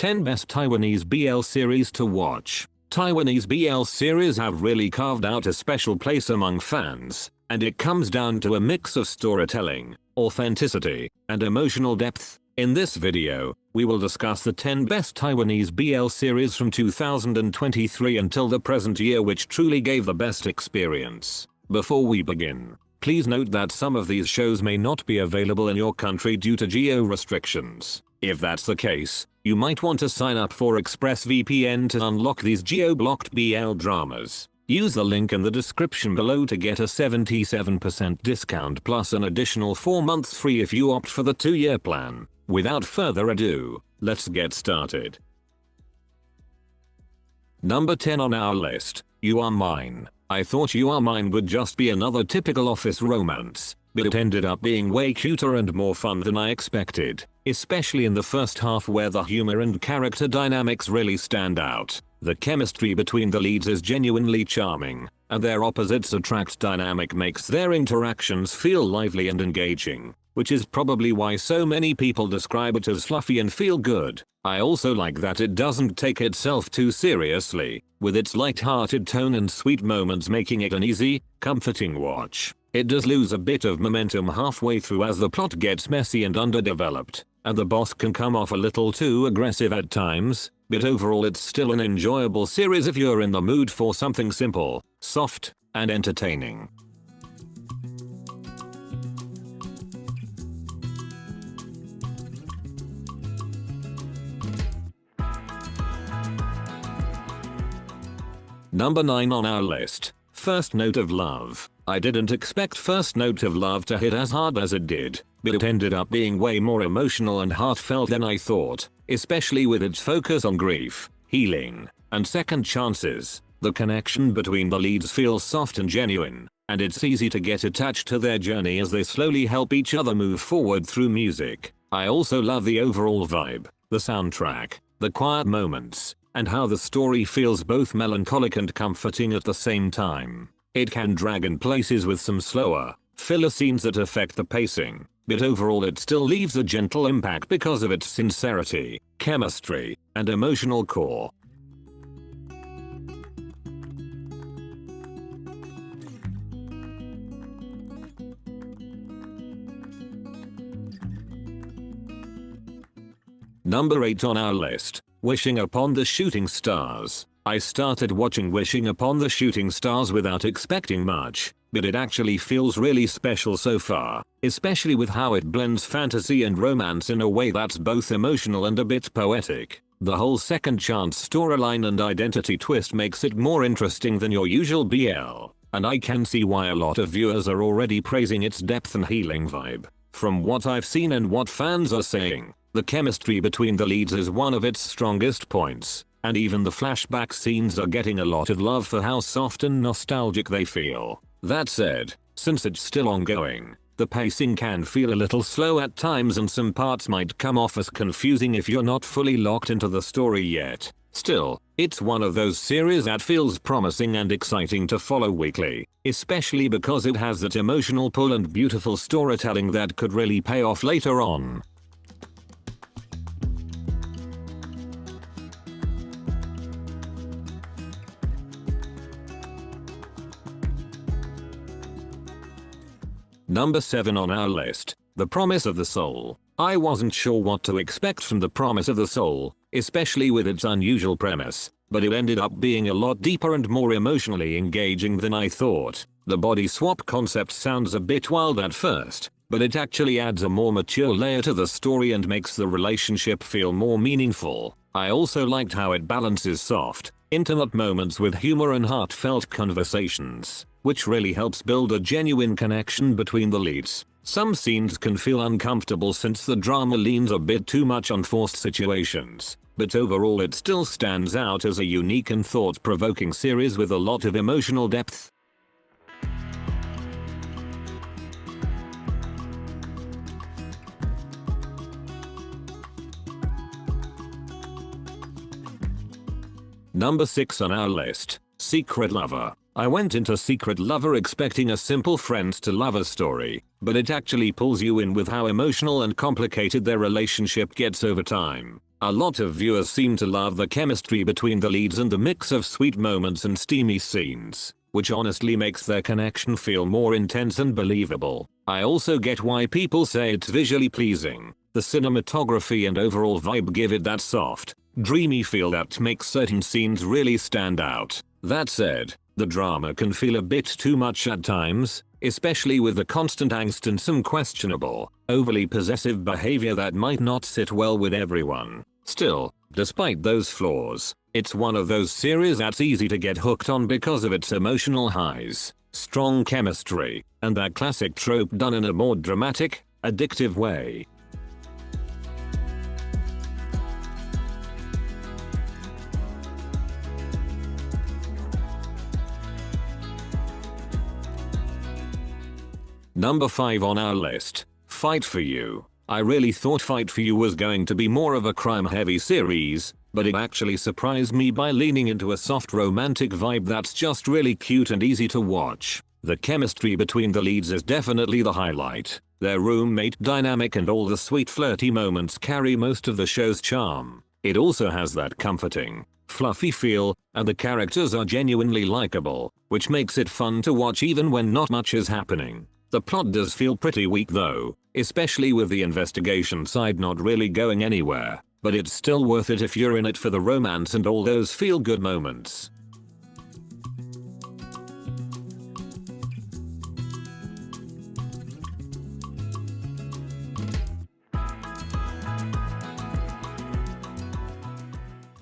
10 Best Taiwanese BL Series to Watch. Taiwanese BL series have really carved out a special place among fans, and it comes down to a mix of storytelling, authenticity, and emotional depth. In this video, we will discuss the 10 best Taiwanese BL series from 2023 until the present year which truly gave the best experience. Before we begin, please note that some of these shows may not be available in your country due to geo restrictions. If that's the case, you might want to sign up for ExpressVPN to unlock these geo-blocked BL dramas. Use the link in the description below to get a 77% discount plus an additional 4 months free if you opt for the 2-year plan. Without further ado, let's get started. Number 10 on our list, You Are Mine. I thought You Are Mine would just be another typical office romance, but it ended up being way cuter and more fun than I expected, especially in the first half where the humor and character dynamics really stand out. The chemistry between the leads is genuinely charming, and their opposites attract dynamic makes their interactions feel lively and engaging, which is probably why so many people describe it as fluffy and feel good. I also like that it doesn't take itself too seriously, with its light-hearted tone and sweet moments making it an easy, comforting watch. It does lose a bit of momentum halfway through as the plot gets messy and underdeveloped, and the boss can come off a little too aggressive at times, but overall it's still an enjoyable series if you're in the mood for something simple, soft, and entertaining. Number 9 on our list, First Note of Love. I didn't expect First Note of Love to hit as hard as it did, but it ended up being way more emotional and heartfelt than I thought, especially with its focus on grief, healing, and second chances. The connection between the leads feels soft and genuine, and it's easy to get attached to their journey as they slowly help each other move forward through music. I also love the overall vibe, the soundtrack, the quiet moments, and how the story feels both melancholic and comforting at the same time. It can drag in places with some slower, filler scenes that affect the pacing, but overall it still leaves a gentle impact because of its sincerity, chemistry, and emotional core. Number 8 on our list, Wishing Upon the Shooting Stars. I started watching Wishing Upon the Shooting Stars without expecting much, but it actually feels really special so far, especially with how it blends fantasy and romance in a way that's both emotional and a bit poetic. The whole second chance storyline and identity twist makes it more interesting than your usual BL, and I can see why a lot of viewers are already praising its depth and healing vibe. From what I've seen and what fans are saying, the chemistry between the leads is one of its strongest points, and even the flashback scenes are getting a lot of love for how soft and nostalgic they feel. That said, since it's still ongoing, the pacing can feel a little slow at times and some parts might come off as confusing if you're not fully locked into the story yet. Still, it's one of those series that feels promising and exciting to follow weekly, especially because it has that emotional pull and beautiful storytelling that could really pay off later on. Number 7 on our list, The Promise of the Soul. I wasn't sure what to expect from The Promise of the Soul, especially with its unusual premise, but it ended up being a lot deeper and more emotionally engaging than I thought. The body swap concept sounds a bit wild at first, but it actually adds a more mature layer to the story and makes the relationship feel more meaningful. I also liked how it balances soft, intimate moments with humor and heartfelt conversations, which really helps build a genuine connection between the leads. Some scenes can feel uncomfortable since the drama leans a bit too much on forced situations, but overall it still stands out as a unique and thought-provoking series with a lot of emotional depth. Number 6 on our list, Secret Lover. I went into Secret Lover expecting a simple friends to lover story, but it actually pulls you in with how emotional and complicated their relationship gets over time. A lot of viewers seem to love the chemistry between the leads and the mix of sweet moments and steamy scenes, which honestly makes their connection feel more intense and believable. I also get why people say it's visually pleasing. The cinematography and overall vibe give it that soft, dreamy feel that makes certain scenes really stand out. That said, the drama can feel a bit too much at times, especially with the constant angst and some questionable, overly possessive behavior that might not sit well with everyone. Still, despite those flaws, it's one of those series that's easy to get hooked on because of its emotional highs, strong chemistry, and that classic trope done in a more dramatic, addictive way. Number 5 on our list, Fight for You. I really thought Fight for You was going to be more of a crime-heavy series, but it actually surprised me by leaning into a soft romantic vibe that's just really cute and easy to watch. The chemistry between the leads is definitely the highlight. Their roommate dynamic and all the sweet flirty moments carry most of the show's charm. It also has that comforting, fluffy feel, and the characters are genuinely likable, which makes it fun to watch even when not much is happening. The plot does feel pretty weak though, especially with the investigation side not really going anywhere, but it's still worth it if you're in it for the romance and all those feel-good moments.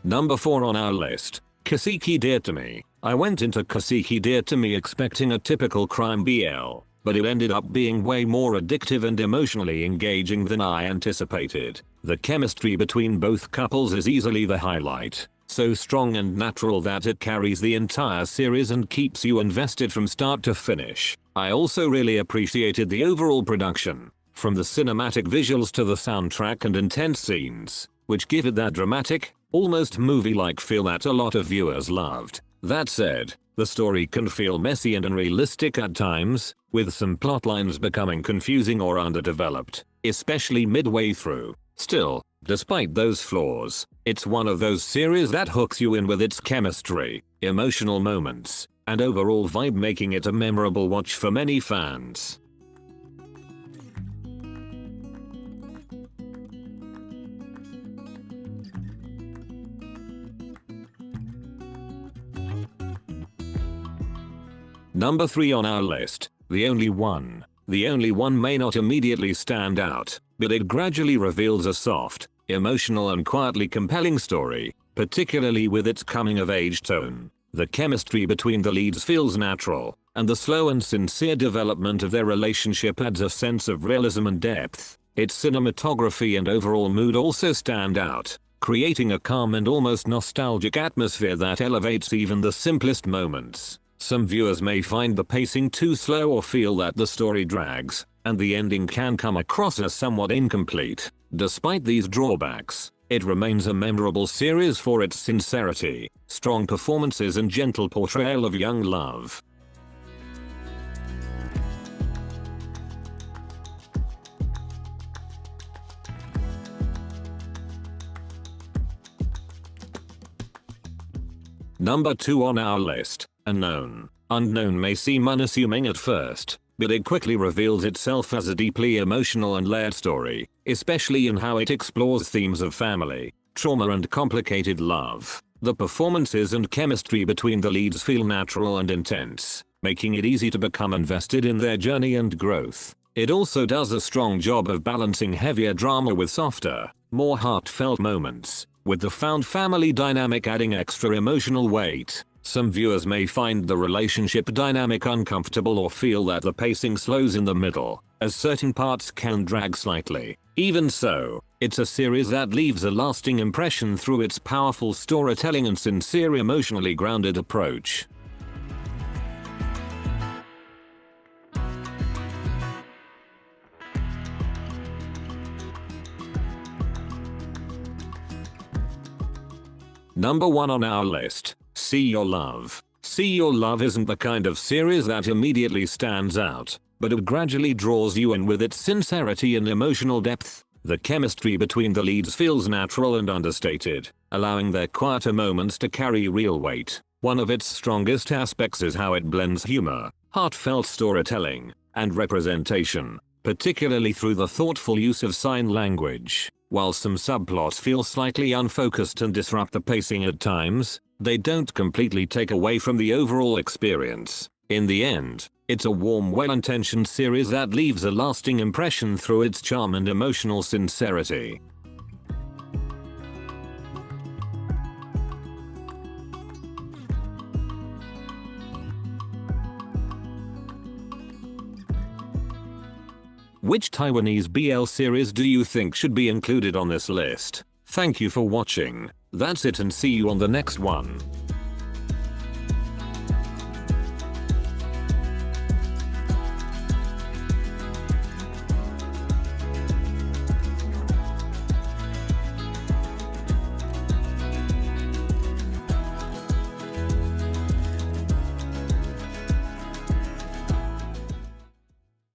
Number 4 on our list, Kaseki Dear to Me. I went into Kaseki Dear to Me expecting a typical crime BL, but it ended up being way more addictive and emotionally engaging than I anticipated. The chemistry between both couples is easily the highlight, so strong and natural that it carries the entire series and keeps you invested from start to finish. I also really appreciated the overall production, from the cinematic visuals to the soundtrack and intense scenes, which give it that dramatic, almost movie-like feel that a lot of viewers loved. That said, the story can feel messy and unrealistic at times, with some plotlines becoming confusing or underdeveloped, especially midway through. Still, despite those flaws, it's one of those series that hooks you in with its chemistry, emotional moments, and overall vibe, making it a memorable watch for many fans. Number 3 on our list, The Only One. The Only One may not immediately stand out, but it gradually reveals a soft, emotional and quietly compelling story, particularly with its coming-of-age tone. The chemistry between the leads feels natural, and the slow and sincere development of their relationship adds a sense of realism and depth. Its cinematography and overall mood also stand out, creating a calm and almost nostalgic atmosphere that elevates even the simplest moments. Some viewers may find the pacing too slow or feel that the story drags, and the ending can come across as somewhat incomplete. Despite these drawbacks, it remains a memorable series for its sincerity, strong performances and gentle portrayal of young love. Number 2 on our list, Unknown. Unknown may seem unassuming at first, but it quickly reveals itself as a deeply emotional and layered story, especially in how it explores themes of family, trauma and complicated love. The performances and chemistry between the leads feel natural and intense, making it easy to become invested in their journey and growth. It also does a strong job of balancing heavier drama with softer, more heartfelt moments, with the found family dynamic adding extra emotional weight. Some viewers may find the relationship dynamic uncomfortable or feel that the pacing slows in the middle, as certain parts can drag slightly. Even so, it's a series that leaves a lasting impression through its powerful storytelling and sincere, emotionally grounded approach. Number 1 on our list, See Your Love. See Your Love isn't the kind of series that immediately stands out, but it gradually draws you in with its sincerity and emotional depth. The chemistry between the leads feels natural and understated, allowing their quieter moments to carry real weight. One of its strongest aspects is how it blends humor, heartfelt storytelling, and representation, particularly through the thoughtful use of sign language. While some subplots feel slightly unfocused and disrupt the pacing at times, they don't completely take away from the overall experience. In the end, it's a warm, well-intentioned series that leaves a lasting impression through its charm and emotional sincerity. Which Taiwanese BL series do you think should be included on this list? Thank you for watching. That's it, and see you on the next one.